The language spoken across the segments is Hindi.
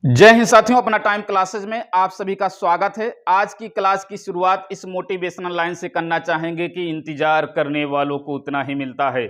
जय हिंद साथियों, अपना टाइम क्लासेज में आप सभी का स्वागत है। आज की क्लास की शुरुआत इस मोटिवेशनल लाइन से करना चाहेंगे कि इंतजार करने वालों को उतना ही मिलता है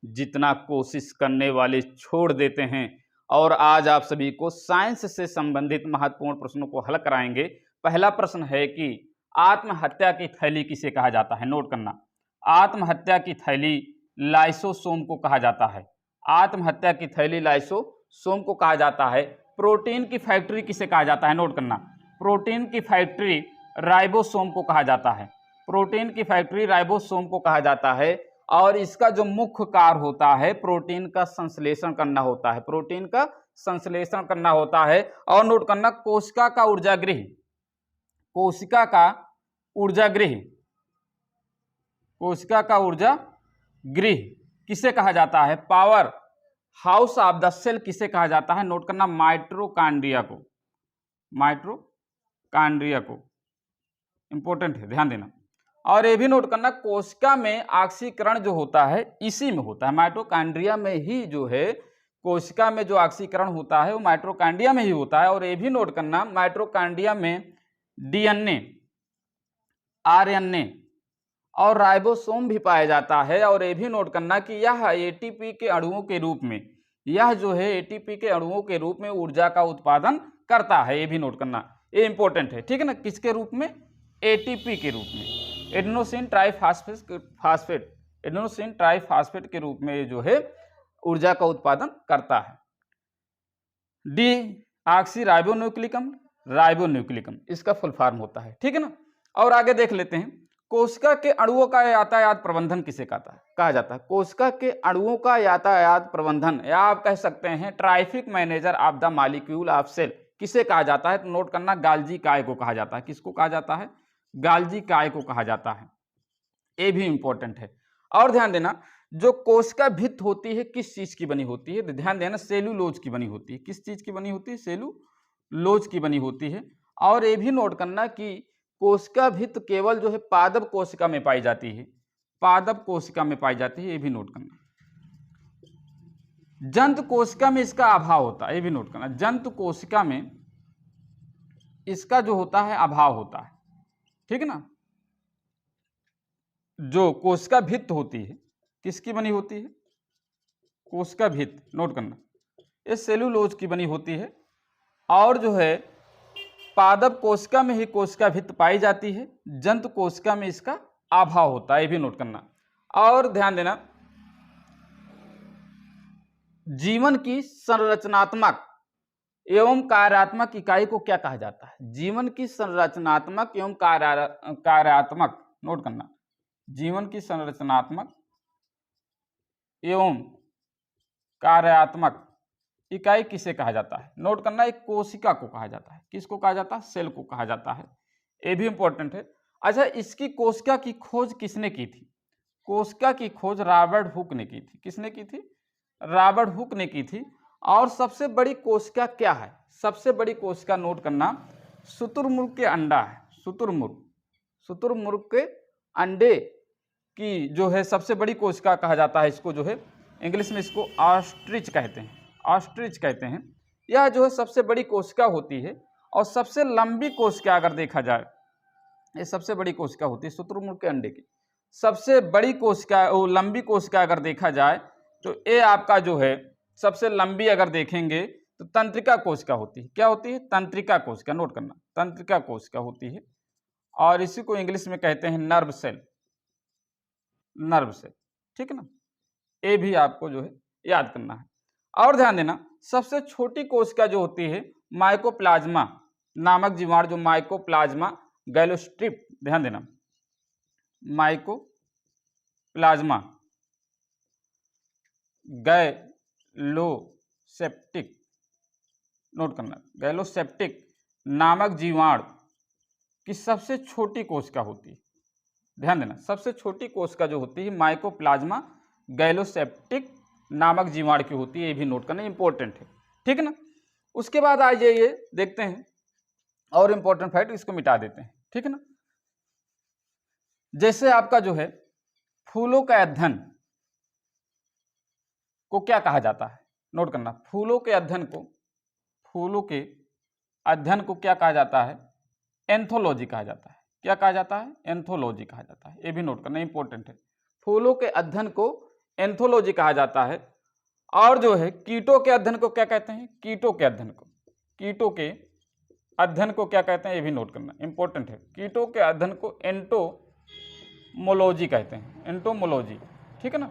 जितना कोशिश करने वाले छोड़ देते हैं। और आज आप सभी को साइंस से संबंधित महत्वपूर्ण प्रश्नों को हल कराएंगे। पहला प्रश्न है कि आत्महत्या की थैली किसे कहा जाता है? नोट करना, आत्महत्या की थैली लाइसोसोम को कहा जाता है। आत्महत्या की थैली लाइसोसोम को कहा जाता है। प्रोटीन की फैक्ट्री किसे कहा जाता है? नोट करना, प्रोटीन की फैक्ट्री राइबोसोम को कहा जाता है। प्रोटीन की फैक्ट्री राइबोसोम को कहा जाता है। और इसका जो मुख्य कार्य होता है प्रोटीन का संश्लेषण करना होता है। प्रोटीन का संश्लेषण करना होता है। और नोट करना, कोशिका का ऊर्जा गृह, कोशिका का ऊर्जा गृह, कोशिका का ऊर्जा गृह किसे कहा जाता है? Power house of the cell किसे कहा जाता है? नोट करना, माइटोकॉन्ड्रिया को, माइटोकॉन्ड्रिया को। इंपॉर्टेंट है, ध्यान देना। और ये भी नोट करना, कोशिका में ऑक्सीकरण जो होता है इसी में होता है, माइटोकॉन्ड्रिया में ही जो है कोशिका में जो ऑक्सीकरण होता है वो माइटोकॉन्ड्रिया में ही होता है। और ये भी नोट करना, माइटोकॉन्ड्रिया में डीएनए, आरएनए और राइबोसोम भी पाया जाता है। और ये भी नोट करना कि यह एटीपी के अणुओं के रूप में, यह जो है एटीपी के अणुओं के रूप में ऊर्जा का उत्पादन करता है। ये भी नोट करना, ये इंपॉर्टेंट है, ठीक है ना। किसके रूप में? एटीपी के रूप में, एडेनोसिन ट्राइफॉस्फेट, एडेनोसिन ट्राइफॉस्फेट के रूप में ये जो है ऊर्जा का उत्पादन करता है। डी ऑक्सी राइबोन्यूक्लिक अम्ल, राइबोन्यूक्लिक अम्ल इसका फुल फॉर्म होता है, ठीक है ना। और आगे देख लेते हैं, कोशिका के अणुओं का यातायात प्रबंधन किसे कहा जाता है? कोशिका के अणुओं का यातायात प्रबंधन, या आप कह सकते हैं traffic manager of the molecule of cell किसे कहा जाता है? तो नोट करना, गाल्जी काय को कहा जाता है। किसको कहा जाता है? गाल्जी काय को कहा जाता है। ये भी इंपॉर्टेंट है। और ध्यान देना, जो कोशिका भित्त होती है किस चीज की बनी होती है? ध्यान देना, सेलुलोज की बनी होती है। किस चीज की बनी होती है? सेलुलोज की बनी होती है। और ये भी नोट करना कि कोशिका भित्त केवल जो है पादप कोशिका में पाई जाती है, पादप कोशिका में पाई जाती है। ये भी नोट करना। जंतु कोशिका में इसका अभाव होता है। ये भी नोट करना, जंतु कोशिका में इसका जो होता है अभाव होता है, ठीक है ना। जो कोशिका भित्त होती है किसकी बनी होती है? कोशिका भित्त, नोट करना, ये सेलुलोज की बनी होती है। और जो है पादप कोशिका में ही कोशिका भित्त पाई जाती है, जंतु कोशिका में इसका अभाव होता है। ये भी नोट करना। और ध्यान देना, जीवन की संरचनात्मक एवं कार्यात्मक इकाई को क्या कहा जाता है? जीवन की संरचनात्मक एवं कार्यात्मक, नोट करना, जीवन की संरचनात्मक एवं कार्यात्मक इकाई किसे कहा जाता है? नोट करना, एक कोशिका को कहा जाता है। किसको कहा जाता है? सेल को कहा जाता है। ये भी इंपॉर्टेंट है। अच्छा, इसकी कोशिका की खोज किसने की थी? कोशिका की खोज रॉबर्ट हुक ने की थी। किसने की थी? रॉबर्ट हुक ने की थी। और सबसे बड़ी कोशिका क्या है? सबसे बड़ी कोशिका, नोट करना, शुतुरमुर्ग के अंडा है। शुतुरमुर्ग, शुतुरमुर्ग के अंडे की जो है सबसे बड़ी कोशिका कहा जाता है। इसको जो है इंग्लिश में इसको ऑस्ट्रिच कहते हैं, ऑस्ट्रिच कहते हैं। यह जो है सबसे बड़ी कोशिका होती है। और सबसे लंबी कोशिका अगर देखा जाए, ये सबसे बड़ी कोशिका होती है शुतुरमुर्ग के अंडे की। सबसे बड़ी कोशिका, लंबी कोशिका अगर देखा जाए तो ये आपका जो है सबसे लंबी अगर देखेंगे तो तंत्रिका कोशिका होती है। क्या होती है? तंत्रिका कोशिका, नोट करना, तंत्रिका कोशिका होती है। और इसी को इंग्लिश में कहते हैं नर्व सेल, नर्व सेल, ठीक है ना। ये भी आपको जो है याद करना है। और ध्यान देना, सबसे छोटी कोशिका जो होती है माइकोप्लाज्मा नामक जीवाणु, जो माइकोप्लाज्मा गैलोस्ट्रिप, ध्यान देना, माइकोप्लाज्मा गैलोसेप्टिक, नोट करना, गैलोसेप्टिक नामक जीवाणु की सबसे छोटी कोशिका होती है। ध्यान देना, सबसे छोटी कोशिका जो होती है माइकोप्लाज्मा गैलोसेप्टिक नामक जीवाणु की होती है। ये भी नोट करना, इंपॉर्टेंट है, ठीक है ना। उसके बाद आ जाइए, देखते हैं और इंपॉर्टेंट फैक्ट, इसको मिटा देते हैं, ठीक है ना। जैसे आपका जो है फूलों का अध्ययन को क्या कहा जाता है? नोट करना, फूलों के अध्ययन को, फूलों के अध्ययन को क्या कहा जाता है? एंथोलॉजी कहा जाता है। क्या कहा जाता है? एंथोलॉजी कहा जाता है। ये भी नोट करना इंपॉर्टेंट है। फूलों के अध्ययन को एंथोलॉजी कहा जाता है। और जो है कीटों के अध्ययन को क्या कहते हैं? कीटों के अध्ययन को, कीटों के अध्ययन को क्या कहते हैं? ये भी नोट करना इंपॉर्टेंट है। कीटों के अध्ययन को एंटोमोलॉजी कहते हैं, एंटोमोलॉजी, ठीक है ना,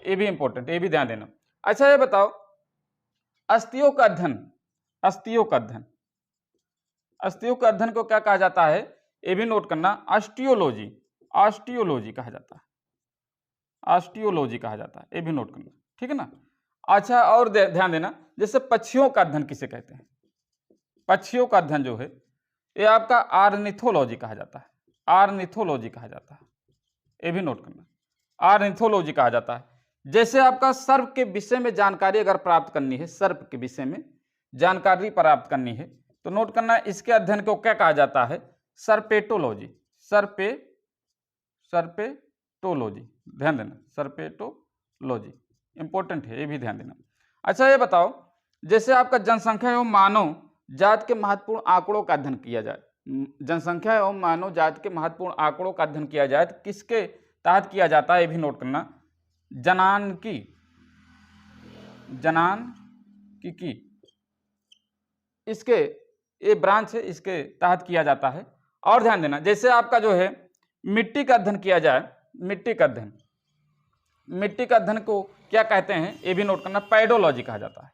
ये भी इंपॉर्टेंट, ये भी ध्यान देना। अच्छा ये बताओ, अस्थियों का अध्ययन, अस्थियों का अध्ययन, अस्थियों के अध्ययन को क्या कहा जाता है? ये भी नोट करना, ऑस्टियोलॉजी, ऑस्टियोलॉजी कहा जाता है, ऑस्टियोलॉजी कहा जाता है, ये भी नोट करना, ठीक है ना। अच्छा और ध्यान देना, जैसे पक्षियों का अध्ययन किसे कहते हैं? पक्षियों का अध्ययन जो है ये आपका आर्निथोलॉजी कहा जाता है, आर्निथोलॉजी कहा जाता है, ये भी नोट करना, आर्निथोलॉजी कहा जाता है। जैसे आपका सर्प के विषय में जानकारी अगर प्राप्त करनी है, सर्प के विषय में जानकारी प्राप्त करनी है तो नोट करना, इसके अध्ययन को क्या कहा जाता है? सर्पेटोलॉजी, सर्पेटोलॉजी, ध्यान देना, सर्पेटोलॉजी इंपॉर्टेंट है, ये भी ध्यान देना। अच्छा ये बताओ, जैसे आपका जनसंख्या एवं मानव जात के महत्वपूर्ण आंकड़ों का अध्ययन किया जाए, जनसंख्या एवं मानव जात के महत्वपूर्ण आंकड़ों का अध्ययन किया जाए तो किसके तहत किया जाता है? ये भी नोट करना, जनानकी, जनानकी, इसके ये ब्रांच है, इसके तहत किया जाता है। और ध्यान देना, जैसे आपका जो है मिट्टी का अध्ययन किया जाए, मिट्टी का अध्ययन, मिट्टी का अध्ययन को क्या कहते हैं? ये भी नोट करना, पैडोलॉजी कहा जाता है,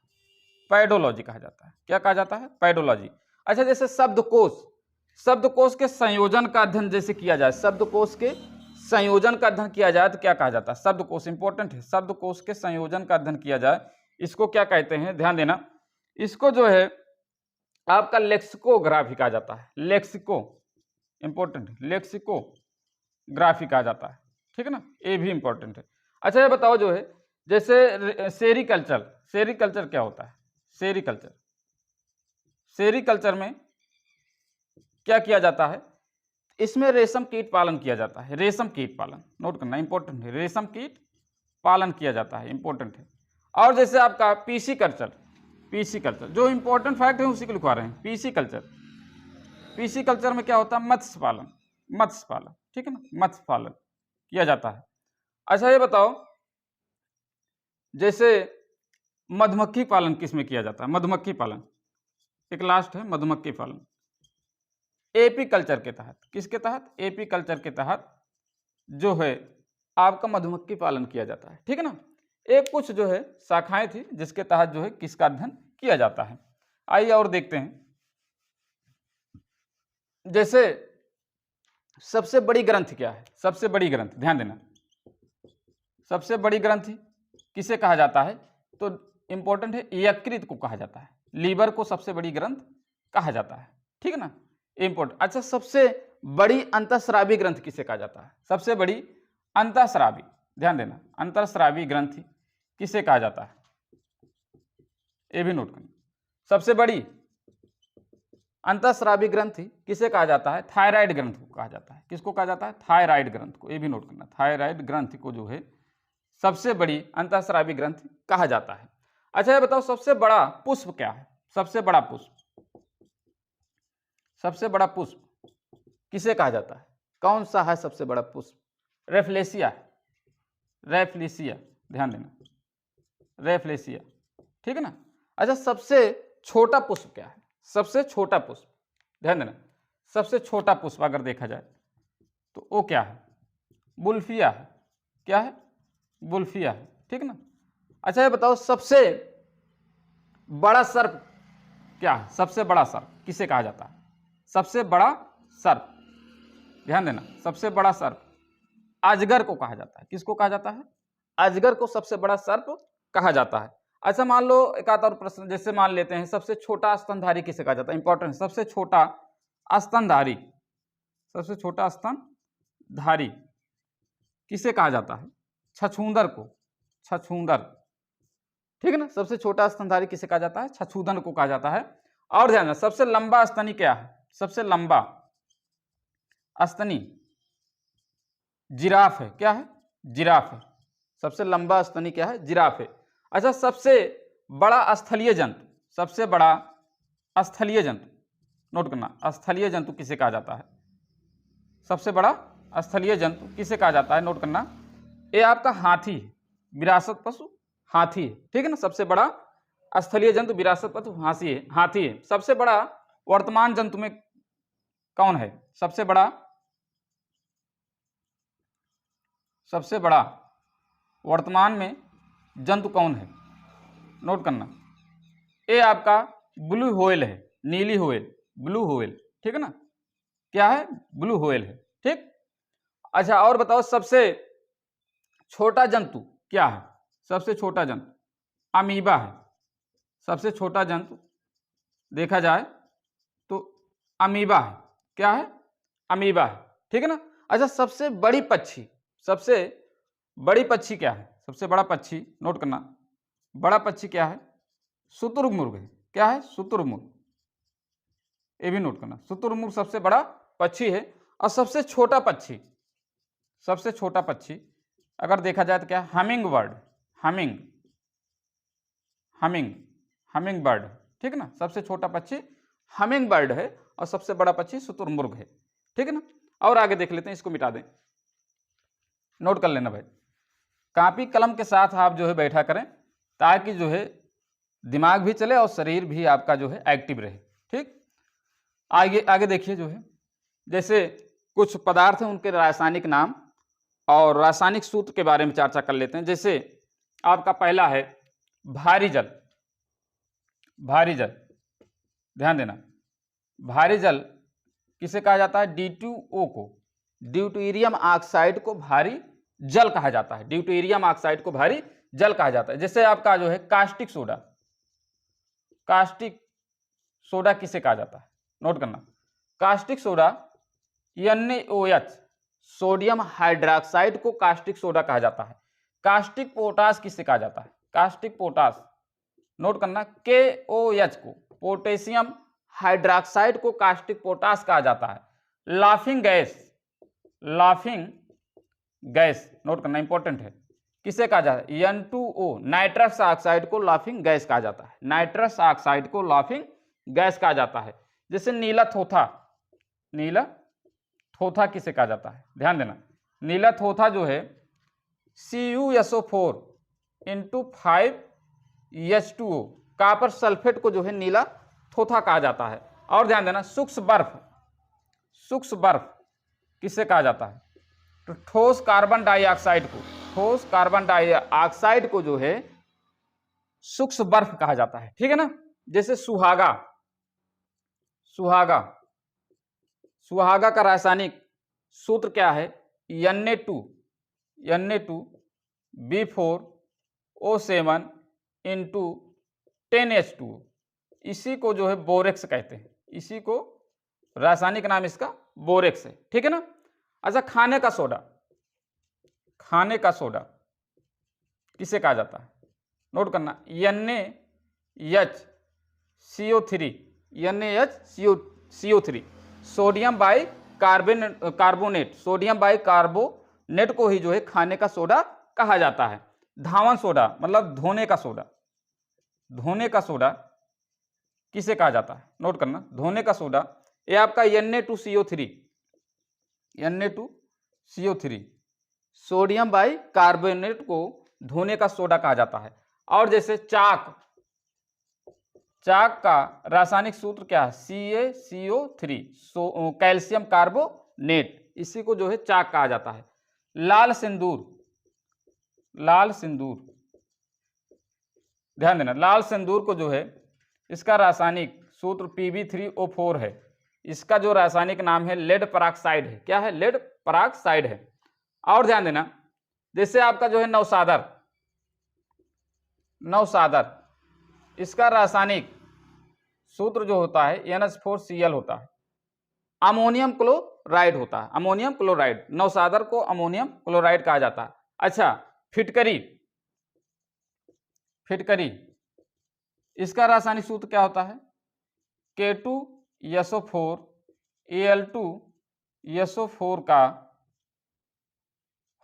पैडोलॉजी कहा जाता है। क्या कहा जाता है? पैडोलॉजी। अच्छा जैसे शब्दकोश, शब्दकोश के संयोजन का अध्ययन जैसे किया जाए, शब्दकोश के संयोजन का अध्ययन किया जाए तो क्या कहा जाता है? शब्दकोश इंपॉर्टेंट है, शब्दकोश के संयोजन का अध्ययन किया जाए इसको क्या कहते हैं? ध्यान देना, इसको जो है आपका लेक्सिकोग्राफी कहा जाता है, लेक्सिको इंपॉर्टेंट है, लेक्सिकोग्राफी कहा जाता है, ठीक है ना, ये भी इंपॉर्टेंट है। अच्छा ये बताओ जो है जैसे सेरीकल्चर, सेरीकल्चर क्या होता है? सेरीकल्चर, सेरीकल्चर में क्या किया जाता है? इसमें रेशम कीट पालन किया जाता है, रेशम कीट पालन, नोट करना इंपॉर्टेंट है, रेशम कीट पालन किया जाता है, इंपॉर्टेंट है। और जैसे आपका पीसी कल्चर, पीसी कल्चर जो इंपॉर्टेंट फैक्ट है उसी को लिखवा रहे हैं, पीसी कल्चर, पीसी कल्चर में क्या होता है? मत्स्य पालन, मत्स्य पालन, ठीक है ना, मत्स्य पालन किया जाता है। अच्छा ये बताओ, जैसे मधुमक्खी पालन किस में किया जाता है? मधुमक्खी पालन, एक लास्ट है मधुमक्खी पालन, एपी कल्चर के तहत, किसके तहत? एपी कल्चर के तहत जो है आपका मधुमक्खी पालन किया जाता है, ठीक है ना। एक कुछ जो है शाखाएं थी जिसके तहत जो है किसका अध्ययन किया जाता है। आइए और देखते हैं, जैसे सबसे बड़ी ग्रंथि क्या है? सबसे बड़ी ग्रंथि, ध्यान देना, सबसे बड़ी ग्रंथि किसे कहा जाता है? तो इंपॉर्टेंट है, यकृत को कहा जाता है, लीवर को सबसे बड़ी ग्रंथ कहा जाता है, ठीक है ना, इंपॉर्टेंट। अच्छा सबसे बड़ी अंतःस्रावी ग्रंथि किसे कहा जाता है? सबसे बड़ी अंतःस्रावी, ध्यान देना, अंतःस्रावी ग्रंथि किसे कहा जाता है? ये भी नोट करना, सबसे बड़ी अंतःस्रावी ग्रंथि किसे कहा जाता है? थायराइड ग्रंथ को कहा जाता है। किसको कहा जाता है? थायराइड ग्रंथ को, ये भी नोट करना, थायराइड ग्रंथि को जो है सबसे बड़ी अंतःस्रावी ग्रंथि कहा जाता है। अच्छा ये बताओ, सबसे बड़ा पुष्प क्या है? सबसे बड़ा पुष्प, सबसे बड़ा पुष्प किसे कहा जाता है? कौन सा है सबसे बड़ा पुष्प? रेफ्लेसिया, रेफ्लेसिया, ध्यान देना, रेफ्लेसिया, ठीक है ना। अच्छा सबसे छोटा पुष्प क्या है? सबसे छोटा पुष्प, ध्यान देना, सबसे छोटा पुष्प अगर देखा जाए तो वो क्या है? बुल्फिया है, क्या है? बुल्फिया है, ठीक है ना। अच्छा ये बताओ, सबसे बड़ा सर्प क्या है? सबसे बड़ा सर्प किसे कहा जाता है? सबसे बड़ा सर्प, ध्यान देना, सबसे बड़ा सर्प अजगर को कहा जाता है। किसको कहा जाता है? अजगर को सबसे बड़ा सर्प कहा जाता है। अच्छा मान लो एक आधा और प्रश्न, जैसे मान लेते हैं सबसे छोटा स्तनधारी किसे कहा जाता है? इंपॉर्टेंट, सबसे छोटा स्तनधारी, सबसे छोटा स्तनधारी किसे कहा जाता है? छछूंदर को, छछूंदर, ठीक है ना, सबसे छोटा स्तनधारी किसे कहा जाता है? छछूंदर को कहा जाता है। और ध्यान, सबसे लंबा स्तनी क्या है? सबसे लंबा स्तनी जिराफ है, क्या है? जिराफ है, सबसे लंबा स्तनी क्या है? जिराफ है। अच्छा सबसे बड़ा स्थलीय जंतु, सबसे बड़ा स्थलीय जंतु, नोट करना, स्थलीय जंतु किसे कहा जाता है? सबसे बड़ा स्थलीय जंतु किसे कहा जाता है? नोट करना, ये आपका हाथी है, विरासत पशु हाथी है, ठीक है ना। सबसे बड़ा स्थलीय जंतु विरासत पशु हाथी है। सबसे बड़ा वर्तमान जंतु में कौन है? सबसे बड़ा वर्तमान में जंतु कौन है? नोट करना, ये आपका ब्लू व्हेल है, नीली व्हेल, ब्लू व्हेल, ठीक है ना। क्या है? ब्लू व्हेल है, ठीक। अच्छा, और बताओ सबसे छोटा जंतु क्या है? सबसे छोटा जंतु अमीबा है। सबसे छोटा जंतु देखा जाए तो अमीबा है। क्या है? अमीबा है, ठीक है ना। अच्छा, सबसे बड़ी पक्षी क्या है? सबसे बड़ा पक्षी, नोट करना, बड़ा पक्षी क्या है? शुतुरमुर्ग है। क्या है? शुतुरमुर्ग, ये भी नोट करना, शुतुरमुर्ग सबसे बड़ा पक्षी है। और सबसे छोटा पक्षी अगर देखा जाए तो क्या? हमिंग बर्ड, हमिंग बर्ड, ठीक है ना। सबसे छोटा पक्षी हमिंग बर्ड है और सबसे बड़ा पक्षी शुतुरमुर्ग है, ठीक है ना। और आगे देख लेते हैं, इसको मिटा दें, नोट कर लेना भाई। कॉपी कलम के साथ आप जो है बैठा करें, ताकि जो है दिमाग भी चले और शरीर भी आपका जो है एक्टिव रहे, ठीक। आगे देखिए, जो है जैसे कुछ पदार्थ हैं उनके रासायनिक नाम और रासायनिक सूत्र के बारे में चर्चा कर लेते हैं। जैसे आपका पहला है भारी जल, ध्यान देना, भारी जल किसे कहा जाता है? D2O को, ड्यूटेरियम ऑक्साइड को भारी जल कहा जाता है। ड्यूटेरियम ऑक्साइड को भारी जल कहा जाता है। जैसे आपका जो है कास्टिक सोडा किसे कहा जाता है? नोट करना, caustic soda NaOH, sodium hydroxide को कास्टिक सोडा कहा जाता है। कास्टिक पोटास किसे कहा जाता है? कास्टिक पोटास, नोट करना, KOH को, पोटेशियम हाइड्रोक्साइड को कास्टिक पोटास कहा जाता है। लाफिंग गैस, नोट करना, इंपॉर्टेंट है, किसे कहा जाता है? N2O, नाइट्रस ऑक्साइड को लाफिंग गैस कहा जाता है। नाइट्रस ऑक्साइड को लाफिंग गैस कहा जाता है। जैसे नीला थोथा किसे कहा जाता है? ध्यान देना, नीला थोथा जो है CuSO4 × 5H2O, कॉपर सल्फेट को जो है नीला थोथा कहा जाता है। और ध्यान देना, सूक्ष्म बर्फ किसे कहा जाता है? तो ठोस कार्बन डाइऑक्साइड को जो है सूक्ष्म बर्फ कहा जाता है, ठीक है ना। जैसे सुहागा का रासायनिक सूत्र क्या है? Na2B4O7 × 10H2O, इसी को जो है बोरेक्स कहते हैं। इसी को रासायनिक नाम इसका बोरेक्स है, ठीक है ना। अच्छा, खाने का सोडा किसे कहा जाता है? नोट करना, NaHCO3 सोडियम बाई कार्बोनेट को ही जो है खाने का सोडा कहा जाता है। धावन सोडा मतलब धोने का सोडा किसे कहा जाता है? नोट करना, धोने का सोडा, ये आपका Na2CO3 सोडियम बाई कार्बोनेट को धोने का सोडा कहा जाता है। और जैसे चाक का रासायनिक सूत्र क्या है? CaCO3 कैल्शियम कार्बोनेट, इसी को जो है चाक कहा जाता है। लाल सिंदूर, ध्यान देना, लाल सिंदूर को जो है इसका रासायनिक सूत्र Pb3O4 है। इसका जो रासायनिक नाम है लेड पराक्साइड है। क्या है? लेड पराक्साइड है। और ध्यान देना, जैसे आपका जो है नौसादर, इसका रासायनिक सूत्र जो होता है NH4Cl होता है। अमोनियम क्लोराइड होता है, अमोनियम क्लोराइड, नौसादर को अमोनियम क्लोराइड कहा जाता है। अच्छा, फिटकरी, इसका रासायनिक सूत्र क्या होता है? K2SO4 Al2SO4 का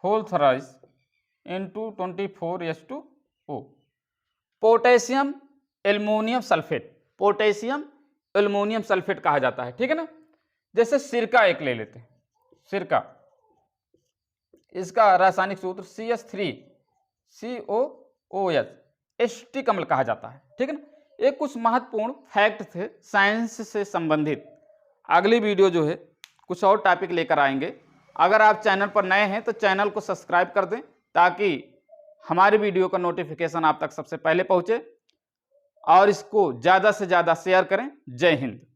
whole thrice × 24H2O। Potassium aluminium sulphate कहा जाता है, ठीक है ना। जैसे सिरका एक ले लेते हैं, सिरका, इसका रासायनिक सूत्र CH3COOH, एसिटिक अम्ल कहा जाता है, ठीक है ना। ये कुछ महत्वपूर्ण फैक्ट थे साइंस से संबंधित। अगली वीडियो जो है कुछ और टॉपिक लेकर आएंगे। अगर आप चैनल पर नए हैं तो चैनल को सब्सक्राइब कर दें ताकि हमारी वीडियो का नोटिफिकेशन आप तक सबसे पहले पहुंचे, और इसको ज़्यादा से ज़्यादा शेयर करें। जय हिंद।